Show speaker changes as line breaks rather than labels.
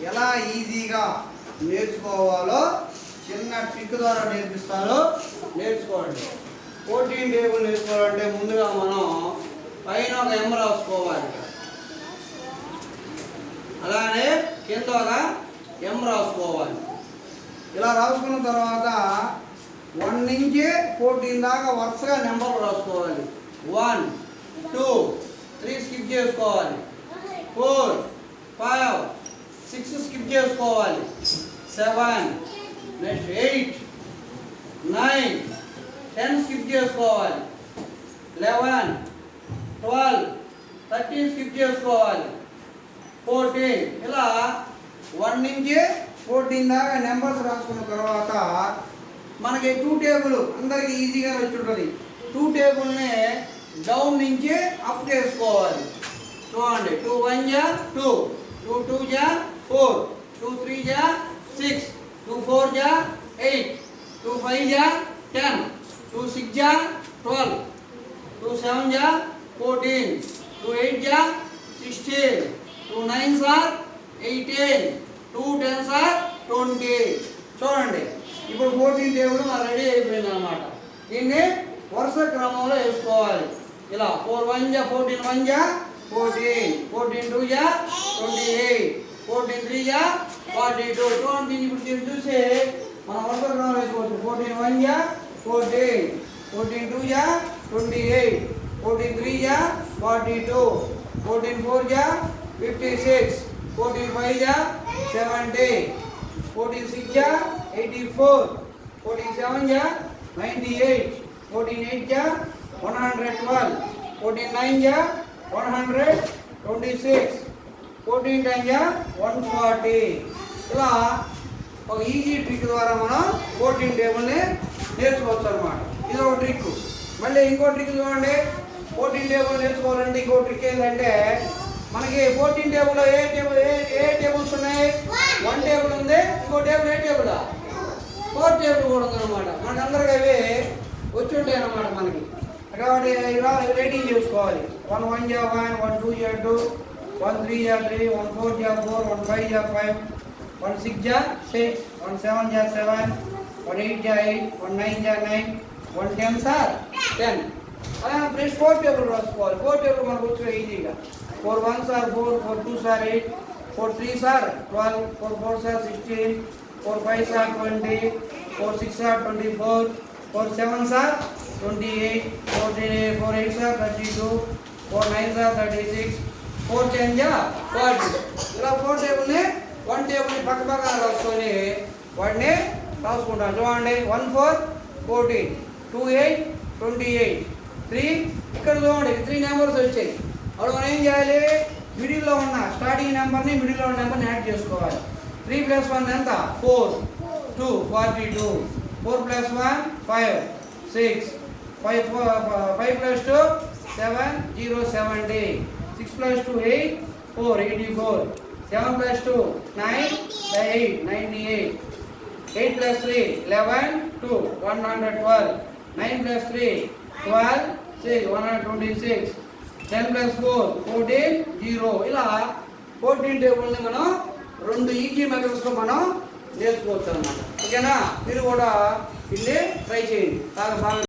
ఎలా ఈజీగా నేర్చుకోవాలో చిన్న ట్రిక్ ద్వారా నేర్చుకోండి. 14 టేబుల్ నేర్చుకోవాలంటే ముందుగా మనం పైన ఒక ఎం రాసుకోవాలి, అలానే కింద ఒక ఎం రాసుకోవాలి. ఇలా రాసుకున్న తర్వాత 1 నుంచి 14 దాకా వరుసగా నెంబర్లు రాసుకోవాలి. 1 2 3 స్కిప్ చేసుకోవాలి, 4 5 6 స్కిప్ చేసుకోవాలి, 7 నెక్స్ట్ 8 9 10 స్కిప్ చేసుకోవాలి, 11 12 13 స్కిప్ చేసుకోవాలి, 14 ఇలా 1 నుంచి 14 దాకా నెంబర్స్ రాసుకున్న తర్వాత మనకి 2 టేబుల్ అందరికి ఈజీగా వచ్చి ఉంటుంది. 2 టేబుల్ని డౌన్ నుంచి అప్ చేసుకోవాలి. చూడండి, 2 1 జా 2, 2 2 జా 4, 2 3 జా 6, 2 4 జా 8, 2 5 జా 10, 2 6 జా 12, 2 7 జా 14, 2 8 జా 16, 2 9 ఆర్ 18, 2 10 ఆర్ 20. చూడండి, ఇప్పుడు 14 టేబుల్ మన రెడీ అయిపోయింది అనమాట. దీన్ని వరుస క్రమంలో వేసుకోవాలి. ఇలా 4 1 జా 14, 1 జా 14, 14 2 జా 28, 14 3 జా 42. చూడండి, ఇప్పుడు దీన్ని చూసి మనం వరుస క్రమంలో వేసుకోవచ్చు. 14 1 జా 14, 14 2 జా 28, 14 3 జా 42, 14 4 జా 56, 14 5 జా 70, 14 6 జా 84, 14 7 జా 98, 14 8 జా 112, 14 9 జా 126, 14 10 జా 140. ఇలా ఒక ఈజీ ట్రిక్ ద్వారా మనం 14 టేబుల్ని నేర్చుకోవచ్చు అనమాట. ఇది ఒక ట్రిక్. మళ్ళీ ఇంకో ట్రిక్ చూడండి. 14 టేబుల్ నేర్చుకోవాలంటే ఇంకో ట్రిక్ ఏంటంటే, మనకి 14 టేబుల్లో ఏ టేబుల్స్ ఉన్నాయి? 1 టేబుల్ ఉంది, ఇంకో టేబుల్ ఏ టేబుల్? 4 టేబుల్ కూడా ఉందన్నమాట. మనకు అందరికీ అవి వచ్చి ఉంటాయి అన్నమాట. మనకి కాబట్టి ఇలా రేటింగ్ చేసుకోవాలి. 1 1 జా 1, 1 2 జా 2, 1 3 జా 3, 1 4 జా 4, 1 5 జా 5, 1 6 జా 6, 1 7 జా 7, 1 8 జా 8, 1 9 జా 9, 1 10 సార్ 10. అలా ప్లస్ 4 టేబుల్ రాసుకోవాలి. 4 టేబుల్ మనకు వచ్చిన ఈజీగా 4 1 sir 4, 4 2 sir 8, 4 3 sir 12, 4 4 sir 16, 4 5 sir 20, 4 6 sir 24, 4 7 sir 28, 4 8 sir 32, 4 9 sir 36, 4 10 జా 40. ఇలా 4 టేబుల్ని 1 టేబుల్ని పక్క పక్కన రాసుకొని వాటిని రాసుకుంటాం. చూడండి, 1 4 14, 2 8 28, 3 ఇక్కడ చూడండి 3 నెంబర్స్ వచ్చాయి. అప్పుడు మనం ఏం చేయాలి? మిడిల్లో ఉన్న స్టార్టింగ్ నెంబర్ని మిడిల్లో ఉన్న నెంబర్ని యాడ్ చేసుకోవాలి. 3 + 1 ఎంత? 4, 2 42, 4 + 1 5 6, 5 + 2 7 0 70, 6 + 2 8 4 84, 7 + 2 9 8 98, 8 + 3 11 2 112, 9 + 3 12 6 126, 10 + 4 14 0. ఇలా 14 టేబుల్ని మనం 2 ఈజీ మెథడ్స్లో మనం నేర్చుకోవచ్చు అన్నమాట. ఓకేనా? మీరు కూడా ఇల్లు ట్రై చేయండి. చాలా బాగా